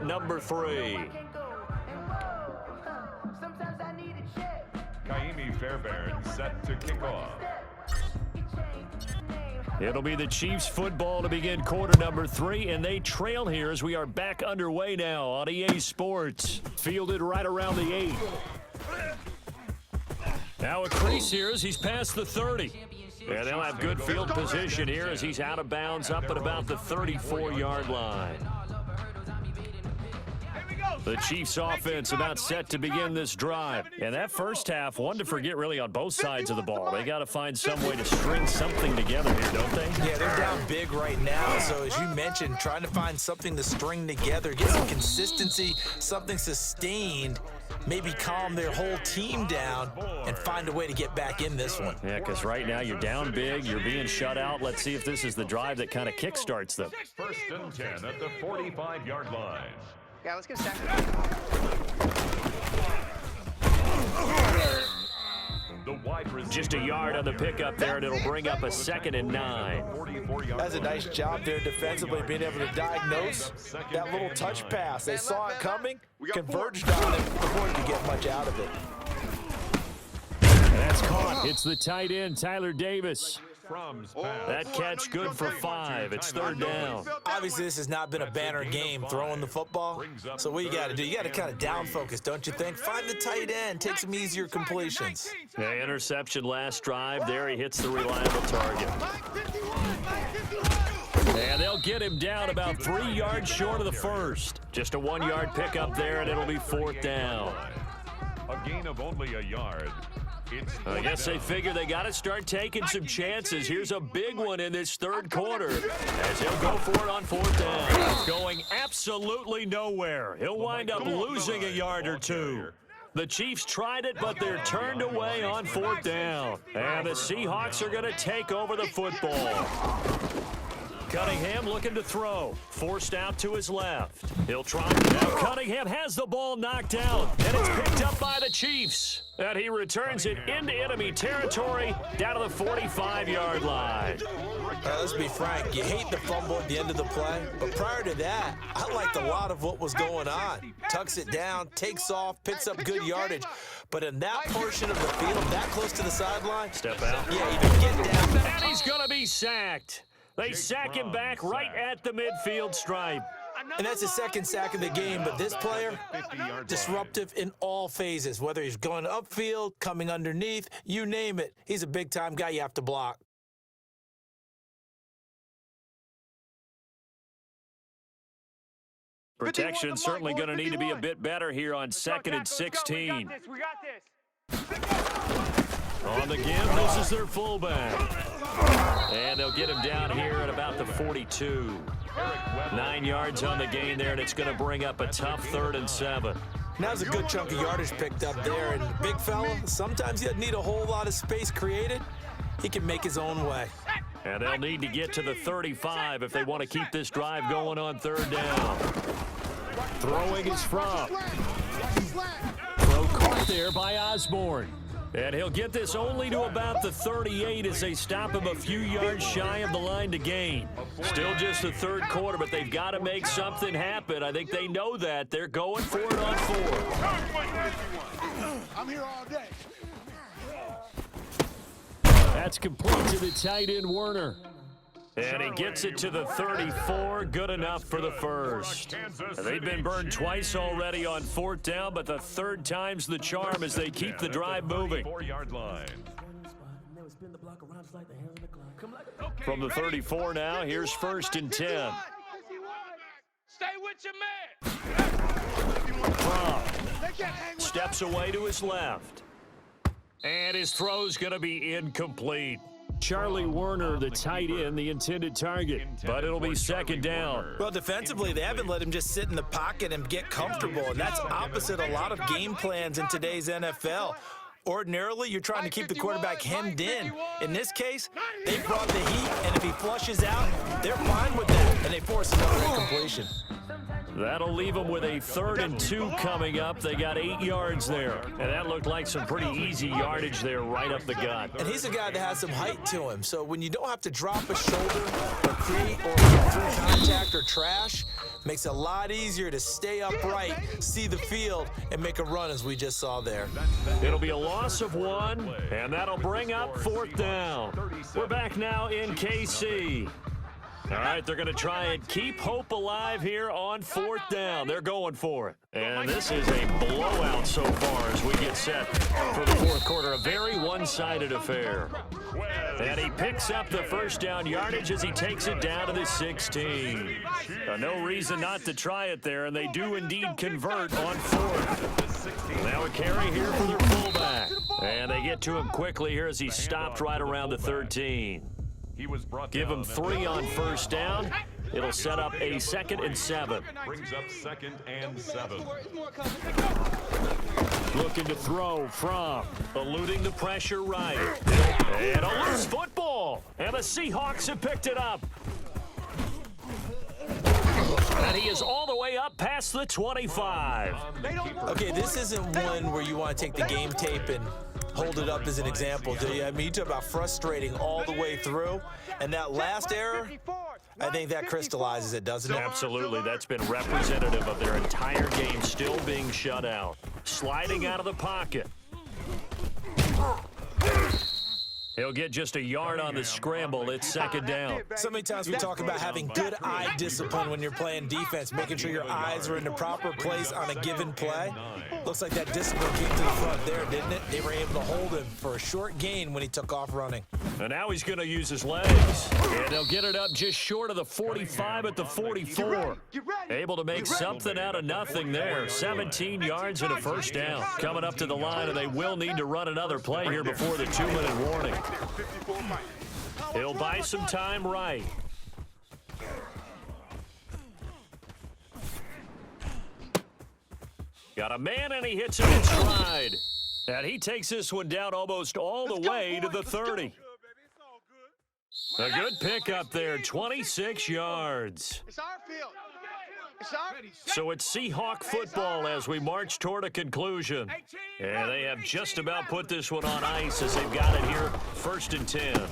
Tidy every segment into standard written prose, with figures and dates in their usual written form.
number 3. Kaimi Fairbairn set to kick off. It'll be the Chiefs football to begin quarter number 3, and they trail here as we are back underway now on EA Sports. Fielded right around the 8. Now a crease here as he's past the 30. And they'll have good field position here as he's out of bounds up at about the 34-yard line. The Chiefs offense about set to begin this drive. And that first half, one to forget really on both sides of the ball. They got to find some way to string something together here, don't they? Yeah, they're down big right now. So as you mentioned, trying to find something to string together, get some consistency, something sustained, maybe calm their whole team down and find a way to get back in this one. Yeah, because right now you're down big, you're being shut out. Let's see if this is the drive that kind of kickstarts them. 1st and 10 at the 45-yard line. Yeah, let's get a second. Just a yard on the pickup there, and it'll bring up a 2nd and 9. That's a nice job there defensively, being able to diagnose that little touch pass. They saw it coming, converged on it before he could get much out of it. That's caught. It's the tight end, Tyler Davis. That catch good for 5. It's 3rd down. Obviously, this has not been a banner game throwing the football. So what you got to do, you got to kind of down focus, don't you think? Find the tight end, take some easier completions. Yeah, interception last drive. There he hits the reliable target. And they'll get him down about 3 yards short of the first. Just a 1-yard pickup there, and it'll be 4th down. A gain of only a yard. I guess they figure they got to start taking some chances. Here's a big one in this 3rd quarter as he'll go for it on 4th down. Going absolutely nowhere. He'll wind up losing a yard or 2. The Chiefs tried it, but they're turned away on 4th down. And the Seahawks are going to take over the football. Cunningham looking to throw. Forced out to his left. He'll try. Now Cunningham has the ball knocked out, and it's picked up by the Chiefs. And he returns it into enemy territory down to the 45-yard line. Let's be frank, you hate the fumble at the end of the play, but prior to that, I liked a lot of what was going on. Tucks it down, takes off, picks up good yardage. But in that portion of the field, that close to the sideline, Step out. yeah, you don't get down. And he's going to be sacked. They sack him back right at the midfield stripe. And that's his 2nd sack of the game, but this player, disruptive in all phases, whether he's going upfield, coming underneath, you name it. He's a big-time guy you have to block. Protection certainly going to need to be a bit better here on 2nd and 16. On the give, this is their fullback. And they'll get him down here at about the 42. 9 yards on the gain there, and it's going to bring up a tough 3rd and 7. Now's a good chunk of yardage picked up there. And big fella, sometimes he doesn't need a whole lot of space created. He can make his own way. And they'll need to get to the 35 if they want to keep this drive going on 3rd down. Throwing is from. Throw caught there by Osborne. And he'll get this only to about the 38 as they stop him a few yards shy of the line to gain. Still just the 3rd quarter, but they've got to make something happen. I think they know that. They're going for it on 4th. I'm here all day. That's complete to the tight end, Werner. And he gets it to the 34, good enough for the first. They've been burned twice already on 4th down, but the 3rd time's the charm as they keep the drive moving. 4-yard line. From the 34 now, here's 1st and 10. Stay with your man. Steps away to his left. And his throw's going to be incomplete. Charlie Werner, the tight end, the intended target, but it'll be 2nd down. Well, defensively, they haven't let him just sit in the pocket and get comfortable, and that's opposite a lot of game plans in today's NFL. Ordinarily, you're trying to keep the quarterback hemmed in. In this case, they brought the heat, and if he flushes out, they're fine with that, and they force another incompletion. That'll leave them with a 3rd and 2 coming up. They got 8 yards there. And that looked like some pretty easy yardage there right up the gut. And he's a guy that has some height to him. So when you don't have to drop a shoulder or create or get through contact or trash, Makes it a lot easier to stay upright, see the field, and make a run as we just saw there. It'll be a loss of 1, and that'll bring up 4th down. We're back now in KC. All right, they're going to try and keep hope alive here on 4th down. They're going for it. And this is a blowout so far as we get set for the 4th quarter. A very one-sided affair. And he picks up the first down yardage as he takes it down to the 16. No reason not to try it there, and they do indeed convert on 4th. Now a carry here for their fullback. And they get to him quickly here as he stopped right around the 13. Give him 3 on first down. It'll set up a 2nd and 7. Brings up 2nd and 7. Looking to throw from, eluding the pressure right. And a loose football. And the Seahawks have picked it up. And he is all the way up past the 25. Okay, this isn't one where you want to take the game tape and hold it up as an example, do you? I mean, you talk about frustrating all the way through. And that last error, I think that crystallizes it, doesn't it? Absolutely. That's been representative of their entire game still being shut out. Sliding out of the pocket. He'll get just a yard on the scramble. It's 2nd down. So many times we talk about having good eye discipline when you're playing defense, making sure your eyes are in the proper place on a given play. Looks like that discipline came to the front there, didn't it? They were able to hold him for a short gain when he took off running. And now he's going to use his legs. And he'll get it up just short of the 45 at the 44. Able to make something out of nothing there. 17 yards and a first down. Coming up to the line, and they will need to run another play here before the 2-minute warning. He'll buy some time right. Got a man, and he hits him in stride. And he takes this one down almost all the way to the 30. A good pickup there, 26 yards. It's our field. So it's Seahawk football as we march toward a conclusion. And they have just about put this one on ice as they've got it here, 1st and 10.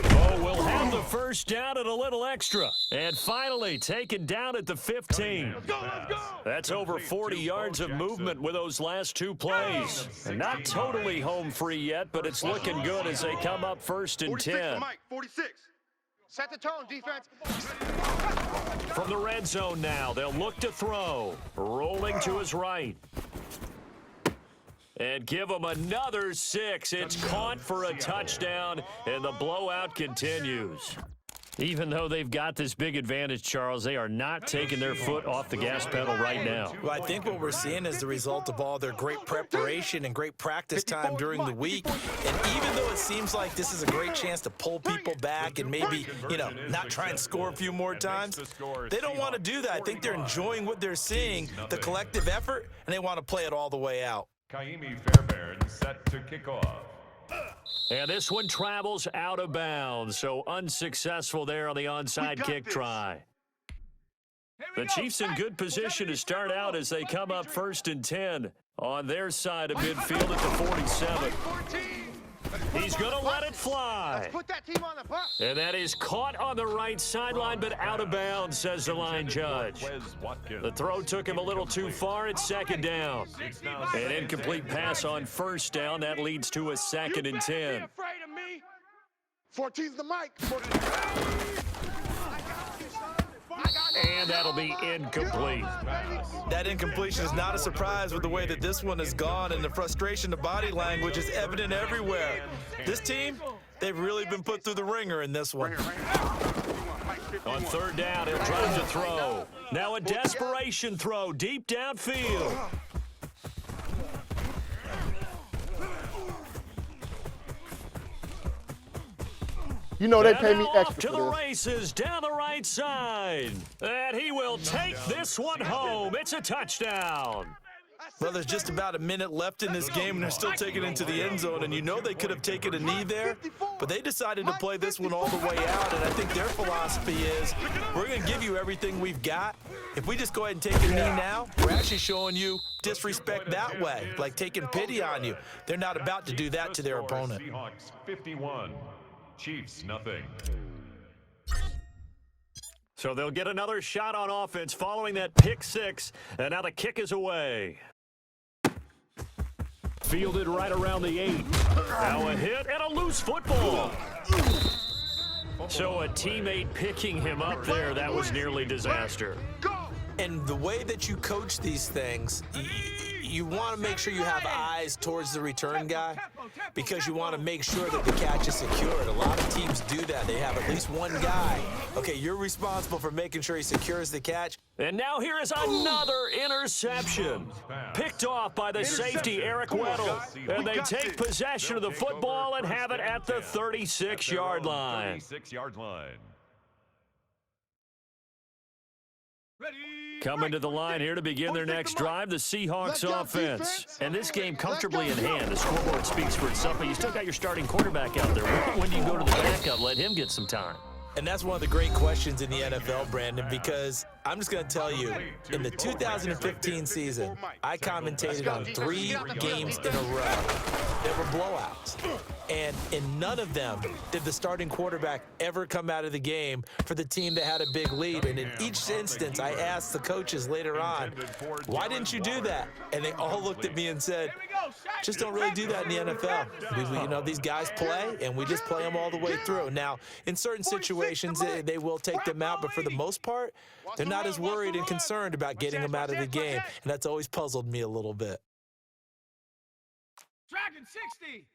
Oh, we'll have the first down and a little extra. And finally taken down at the 15. That's over 40 yards of movement with those last 2 plays. And not totally home free yet, but it's looking good as they come up 1st and 10. 46. Set the tone, defense. From the red zone now, they'll look to throw. Rolling to his right. And give him another 6. It's caught for a touchdown, and the blowout continues. Even though they've got this big advantage, Charles, they are not taking their foot off the gas pedal right now. Well, I think what we're seeing is the result of all their great preparation and great practice time during the week. And even though it seems like this is a great chance to pull people back and maybe, not try and score a few more times, they don't want to do that. I think they're enjoying what they're seeing, the collective effort, and they want to play it all the way out. Kaimi Fairbairn set to kick off. And this one travels out of bounds, so unsuccessful there on the onside kick try. The Chiefs in good position to start out as they come up 1st and 10 on their side of midfield at the 47. He's going to let it fly. Put that team on the bus. And that is caught on the right sideline, but out of bounds, says the line judge. The throw took him a little too far. It's 2nd down. An incomplete pass on 1st down. That leads to a 2nd and 10. 14's the mic. And that'll be incomplete. That incompletion is not a surprise with the way that this one has gone, and the frustration, the body language is evident everywhere. This team, they've really been put through the ringer in this one. On 3rd down, he'll try to throw. Now a desperation throw deep downfield. You know they pay me Off extra to the for this. races down the right side. And he will take this one home. It's a touchdown. Well, there's just about a minute left in this game, and they're still taking it into the end zone. And you know they could have taken a knee there, but they decided to play this one all the way out. And I think their philosophy is, we're going to give you everything we've got. If we just go ahead and take a knee now, we're actually showing you disrespect that way, like taking pity on you. They're not about to do that to their opponent. Seahawks 51, Chiefs nothing. So they'll get another shot on offense following that pick six, and now the kick is away. Fielded right around the 8. Now a hit and a loose football. So a teammate picking him up there, that was nearly disaster. And the way that you coach these things, you want to make sure you have eyes towards the return guy because you want to make sure that the catch is secured. A lot of teams do that. They have at least one guy. Okay, you're responsible for making sure he secures the catch. And now here is another interception. Picked off by the safety, Eric Weddle. And they take possession of the football and have it at the 36-yard line. 36-yard line. Coming to the line here to begin their next drive, the Seahawks offense. And this game comfortably in hand. The scoreboard speaks for itself, but you still got your starting quarterback out there. When do you go to the backup? Let him get some time. And that's one of the great questions in the NFL, Brandon, because I'm just going to tell you, in the 2015 season, I commentated on 3 games in a row that were blowouts. And in none of them did the starting quarterback ever come out of the game for the team that had a big lead. And in each instance, I asked the coaches later on, why didn't you do that? And they all looked at me and said, just don't really do that in the NFL. You know, these guys play, and we just play them all the way through. Now, in certain situations, they will take them out, but for the most part, they're not as worried and concerned about getting them out of the game. And that's always puzzled me a little bit. Dragon 60.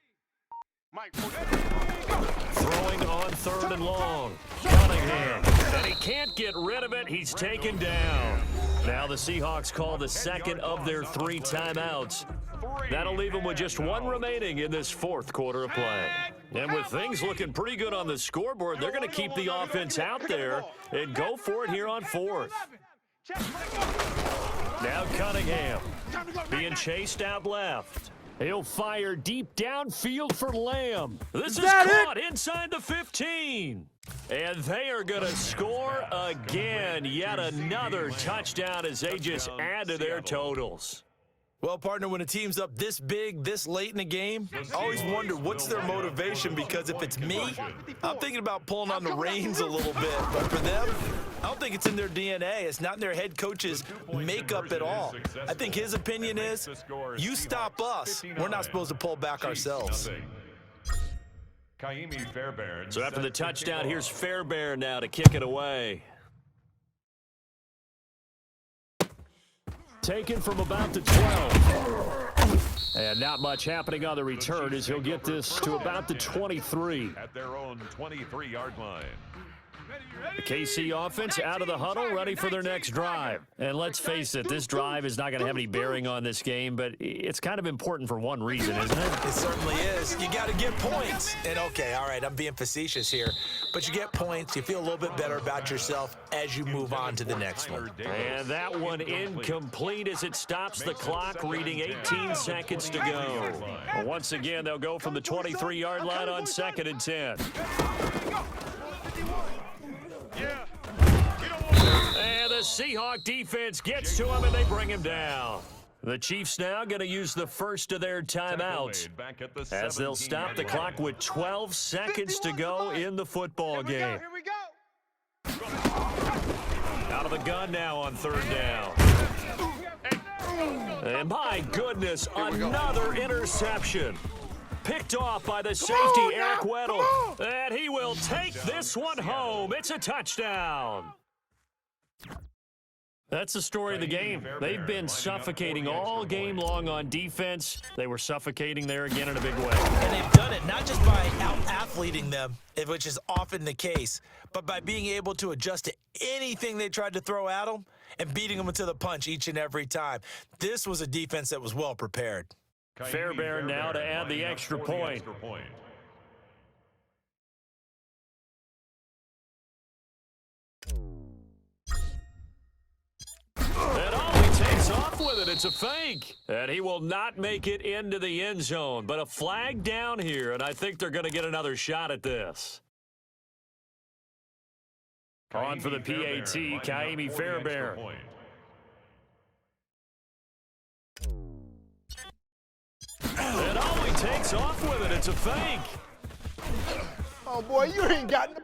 Throwing on 3rd and long. Cunningham. And he can't get rid of it. He's taken down. Now the Seahawks call the second of their 3 timeouts. That'll leave them with just 1 remaining in this 4th quarter of play. And with things looking pretty good on the scoreboard, they're going to keep the offense out there and go for it here on 4th. Now Cunningham being chased out left. He'll fire deep downfield for Lamb. This is caught inside the 15. And they are going to score again. Yet another touchdown as they just add to their totals. Well, partner, when a team's up this big, this late in the game, I always wonder what's their motivation, because if it's me, I'm thinking about pulling on the reins a little bit. But for them, I don't think it's in their DNA. It's not in their head coach's makeup at all. I think his opinion is, you stop us, we're not supposed to pull back ourselves. So after the touchdown, here's Fairbairn now to kick it away. Taken from about the 12. And not much happening on the return as he'll get this to about the 23. At their own 23-yard line. The KC offense out of the huddle, ready for their next drive. And let's face it, this drive is not going to have any bearing on this game, but it's kind of important for one reason, isn't it? It certainly is. You got to get points. And okay, all right, I'm being facetious here, but you get points. You feel a little bit better about yourself as you move on to the next one. And that one incomplete as it stops the clock, reading 18 seconds to go. Well, once again, they'll go from the 23-yard line on 2nd and 10. And the Seahawk defense gets to him, and they bring him down. The Chiefs now going to use the first of their timeouts as they'll stop the clock with 12 seconds to go in the football game. Here we go. Out of the gun now on 3rd down. And my goodness, another interception. Picked off by the safety, Eric Weddle. And he will take this one home. It's a touchdown. That's the story of the game. They've been suffocating all game long on defense. They were suffocating there again in a big way. And they've done it not just by out-athleting them, which is often the case, but by being able to adjust to anything they tried to throw at them and beating them to the punch each and every time. This was a defense that was well prepared. Fairbairn now to add the extra point. And oh, he takes off with it. It's a fake. And he will not make it into the end zone. But a flag down here, and I think they're going to get another shot at this. On for the PAT, Kaimi Fairbairn. And oh, he takes off with it. It's a fake. Oh, boy, you ain't got no...